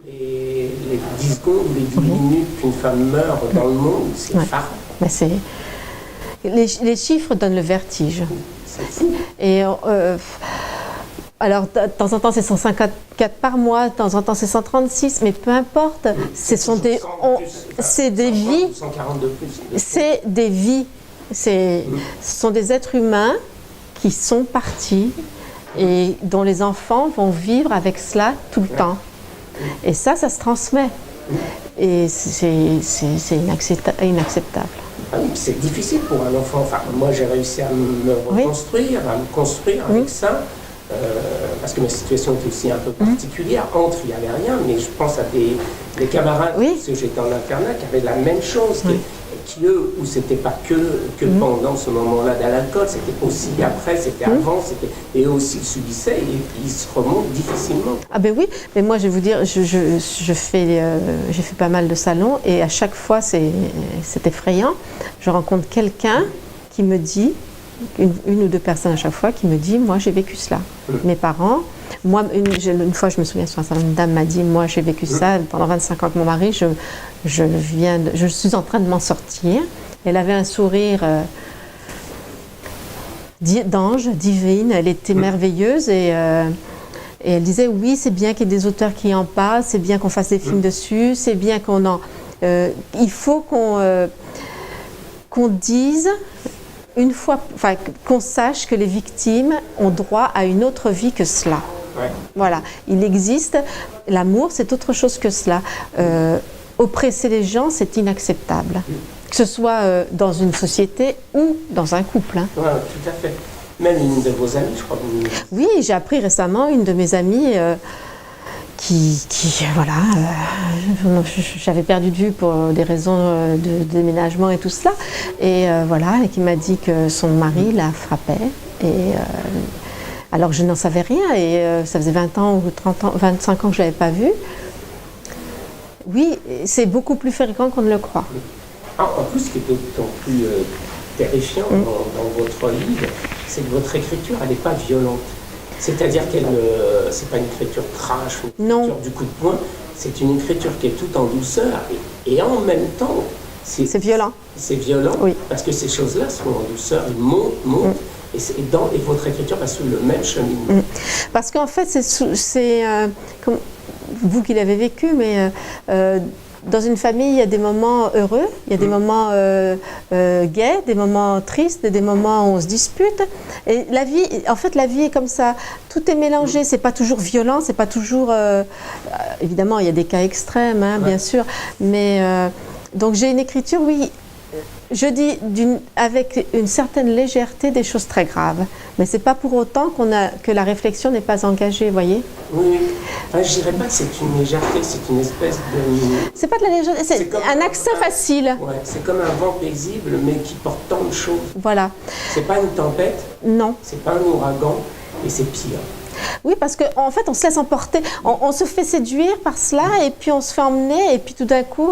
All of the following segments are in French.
Les 10 secondes ou les 10 minutes qu'une femme meurt dans le monde, c'est effarant. Mais les chiffres donnent le vertige. C'est fou. Et alors, de temps en temps, c'est 154 par mois, de temps en temps, c'est 136, mais peu importe. Ce sont des vies. 140 de plus. C'est des vies. Ce sont des êtres humains qui sont partis et dont les enfants vont vivre avec cela tout le temps. Et ça se transmet. Et c'est inacceptable. Ah oui, c'est difficile pour un enfant. Enfin, moi, j'ai réussi à me reconstruire, à me construire avec ça. Parce que ma situation était aussi un peu particulière. Entre, il n'y avait rien, mais je pense à des camarades, parce que j'étais en internat, qui avaient la même chose, qui eux, où c'était pas que pendant ce moment-là de l'alcool, c'était aussi après, c'était avant, et eux aussi ils subissaient, et ils se remontent difficilement. Ah ben oui, mais moi je vais vous dire, j'ai fait pas mal de salons, et à chaque fois c'est effrayant. Je rencontre quelqu'un qui me dit, une ou deux personnes à chaque fois, qui me dit, moi j'ai vécu cela. Mes parents, moi une fois je me souviens sur un salon, une dame m'a dit, moi j'ai vécu ça pendant 25 ans avec mon mari, je suis en train de m'en sortir. Elle avait un sourire d'ange, divine, elle était merveilleuse et elle disait, oui c'est bien qu'il y ait des auteurs qui en parlent, c'est bien qu'on fasse des films dessus, c'est bien qu'on en... il faut qu'on dise... une fois, enfin, qu'on sache que les victimes ont droit à une autre vie que cela. Voilà, il existe, l'amour c'est autre chose que cela. Oppresser les gens c'est inacceptable, que ce soit dans une société ou dans un couple. Tout à fait. Même une de vos amies, je crois. Oui, j'ai appris récemment, une de mes amies voilà, j'avais perdu de vue pour des raisons de déménagement et tout cela, et voilà, et qui m'a dit que son mari la frappait, et alors je n'en savais rien, et ça faisait 20 ans ou 30 ans, 25 ans que je ne l'avais pas vue. Oui, c'est beaucoup plus fréquent qu'on ne le croit. En plus, ce qui est d'autant plus terrifiant dans votre livre, c'est que votre écriture, elle n'est pas violente. C'est-à-dire qu'elle, c'est pas une écriture trash, une écriture du coup de poing, c'est une écriture qui est tout en douceur et en même temps... C'est violent. C'est violent, parce que ces choses-là sont en douceur, ils montent, et votre écriture va suivre le même cheminement. Parce qu'en fait, c'est comme vous qui l'avez vécu, mais... dans une famille, il y a des moments heureux, il y a des moments gais, des moments tristes, des moments où on se dispute. Et la vie, en fait, la vie est comme ça. Tout est mélangé. C'est pas toujours violent, c'est pas toujours. Évidemment, il y a des cas extrêmes, bien sûr. Mais donc j'ai une écriture, oui. Je dis avec une certaine légèreté des choses très graves, mais c'est pas pour autant que la réflexion n'est pas engagée, voyez. Oui. Enfin, je dirais pas que c'est une légèreté, c'est une espèce de... C'est pas de la légèreté, c'est un accès facile. Ouais, c'est comme un vent paisible, mais qui porte tant de choses. Voilà. C'est pas une tempête. Non. C'est pas un ouragan, et c'est pire. Oui, parce qu'en fait, on se laisse emporter, on se fait séduire par cela, et puis on se fait emmener, et puis tout d'un coup,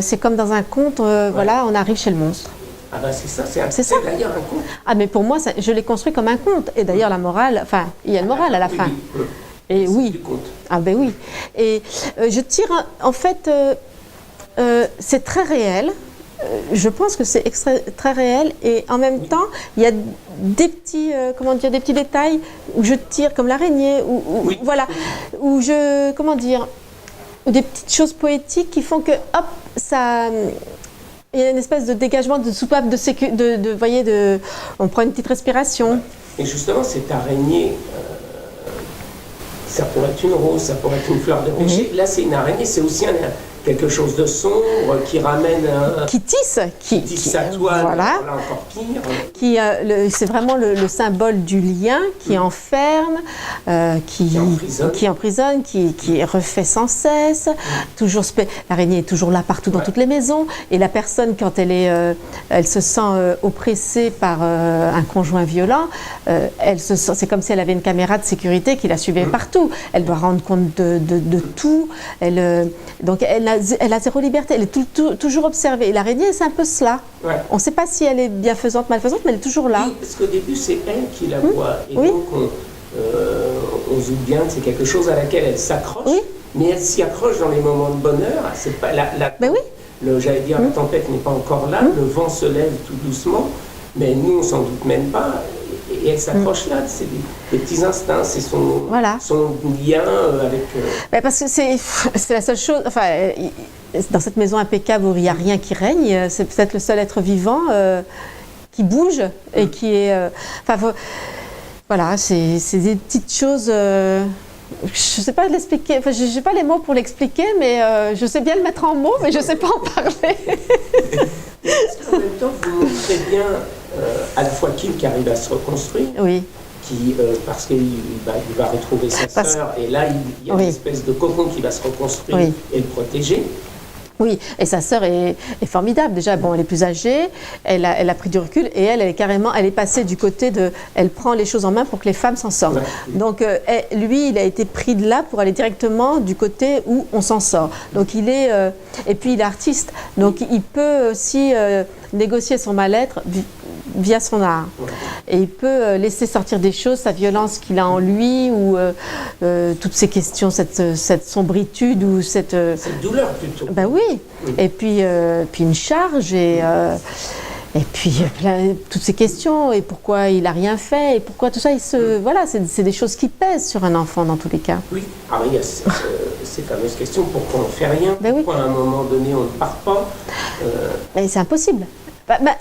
c'est comme dans un conte, voilà, on arrive chez le monstre. Ah ben c'est ça, c'est d'ailleurs un conte. Ah mais pour moi, je l'ai construit comme un conte, et d'ailleurs la morale, enfin, il y a une morale à la fin. Et oui. Du conte. Ah ben oui. Et je tire, en fait, c'est très réel. Je pense que c'est très réel, et en même temps, il y a des petits, des petits détails où je tire comme l'araignée, voilà, où des petites choses poétiques qui font que, hop, ça, il y a une espèce de dégagement de soupape on prend une petite respiration. Et justement, cette araignée, ça pourrait être une rose, ça pourrait être une fleur de rocher. Là, c'est une araignée, c'est aussi quelque chose de sombre qui ramène qui tisse sa toile, voilà, encore pire. C'est vraiment le symbole du lien qui enferme, qui emprisonne, qui refait sans cesse. Toujours, l'araignée est toujours là partout dans toutes les maisons, et la personne, quand elle se sent oppressée par un conjoint violent, c'est comme si elle avait une caméra de sécurité qui la suivait partout. Elle doit rendre compte de tout. Donc elle a zéro liberté, elle est toujours observée. Et l'araignée, c'est un peu cela. Ouais. On ne sait pas si elle est bienfaisante, malfaisante, mais elle est toujours là. Oui, parce qu'au début, c'est elle qui la voit. Et donc, on se doute bien que c'est quelque chose à laquelle elle s'accroche. mais elle s'y accroche dans les moments de bonheur. C'est pas Ben oui. J'allais dire, la tempête n'est pas encore là, le vent se lève tout doucement, mais nous, on s'en doute même pas. Et elle s'accroche là, c'est des petits instincts, c'est son lien avec... Ben parce que c'est la seule chose, enfin, dans cette maison impeccable où il n'y a rien qui règne, c'est peut-être le seul être vivant qui bouge et qui est... voilà, c'est des petites choses... je ne sais pas l'expliquer, enfin, je n'ai pas les mots pour l'expliquer, mais je sais bien le mettre en mots, mais je ne sais pas en parler. Est-ce qu'en même temps, vous montrez bien à la fois Kim qui arrive à se reconstruire, oui. Parce qu'il va retrouver sa sœur, et là, il y a une espèce de cocon qui va se reconstruire et le protéger. Oui, et sa sœur est formidable. Déjà, bon, elle est plus âgée, elle a pris du recul et elle est passée du côté de... Elle prend les choses en main pour que les femmes s'en sortent. Ouais. Donc, lui, il a été pris de là pour aller directement du côté où on s'en sort. Donc, il est... et puis, il est artiste. Donc, il peut aussi négocier son mal-être via son art. Ouais. Et il peut laisser sortir des choses, sa violence qu'il a en lui, ou toutes ces questions, cette sombritude, ou cette douleur plutôt. Ben oui. Et puis une charge, et puis toutes ces questions, et pourquoi il n'a rien fait, et pourquoi tout ça, voilà, c'est des choses qui pèsent sur un enfant dans tous les cas. Oui, il y a ces fameuses questions, pourquoi on ne fait rien, pourquoi à un moment donné on ne part pas. Mais c'est impossible.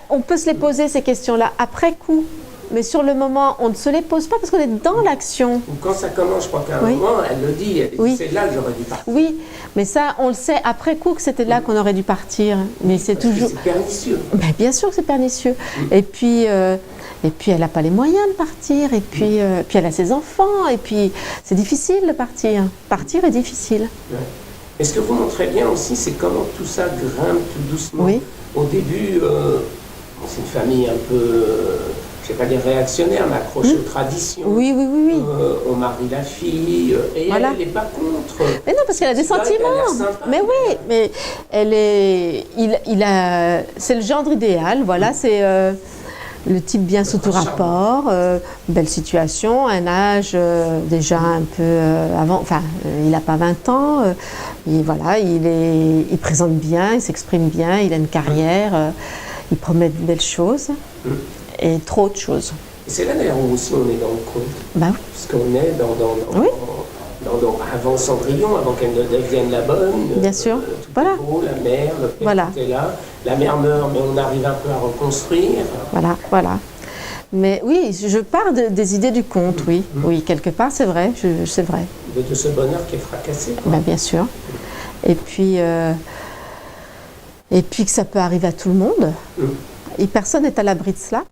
On peut se les poser, ces questions-là, après coup. Mais sur le moment, on ne se les pose pas parce qu'on est dans l'action. Quand ça commence, je crois qu'à un moment, elle le dit, c'est là que j'aurais dû partir. Oui, mais ça, on le sait après coup que c'était là qu'on aurait dû partir. Mais c'est toujours... c'est pernicieux. Ben, bien sûr que c'est pernicieux. Et puis elle n'a pas les moyens de partir. Et puis elle a ses enfants. Et puis, c'est difficile de partir. Partir est difficile. Ouais. Et ce que vous montrez bien aussi, c'est comment tout ça grimpe tout doucement. Oui. Au début, c'est une famille un peu... je ne vais pas dire réactionnaire, mais accrochée aux traditions. Oui. On marie la fille, et voilà. Elle n'est pas contre. Mais non, parce qu'elle a des sentiments. Mais oui, mais c'est le gendre idéal, voilà, c'est le type bien sous tout rapport, belle situation, un âge déjà un peu avant, enfin, il n'a pas 20 ans, et voilà, il présente bien, il s'exprime bien, il a une carrière, il promet de belles choses. Et trop de choses. Et c'est là d'ailleurs où aussi on est dans le conte. Ben oui. Parce qu'on est avant Cendrillon, avant qu'elle ne devienne la bonne. Bien sûr. Tout est beau, la mère, le père tout est là. La mère meurt, mais on arrive un peu à reconstruire. Voilà. Mais oui, je pars des idées du conte, oui. Oui, quelque part, c'est vrai, c'est vrai. De ce bonheur qui est fracassé. Ben, bien sûr. Et puis que ça peut arriver à tout le monde. Et personne n'est à l'abri de cela.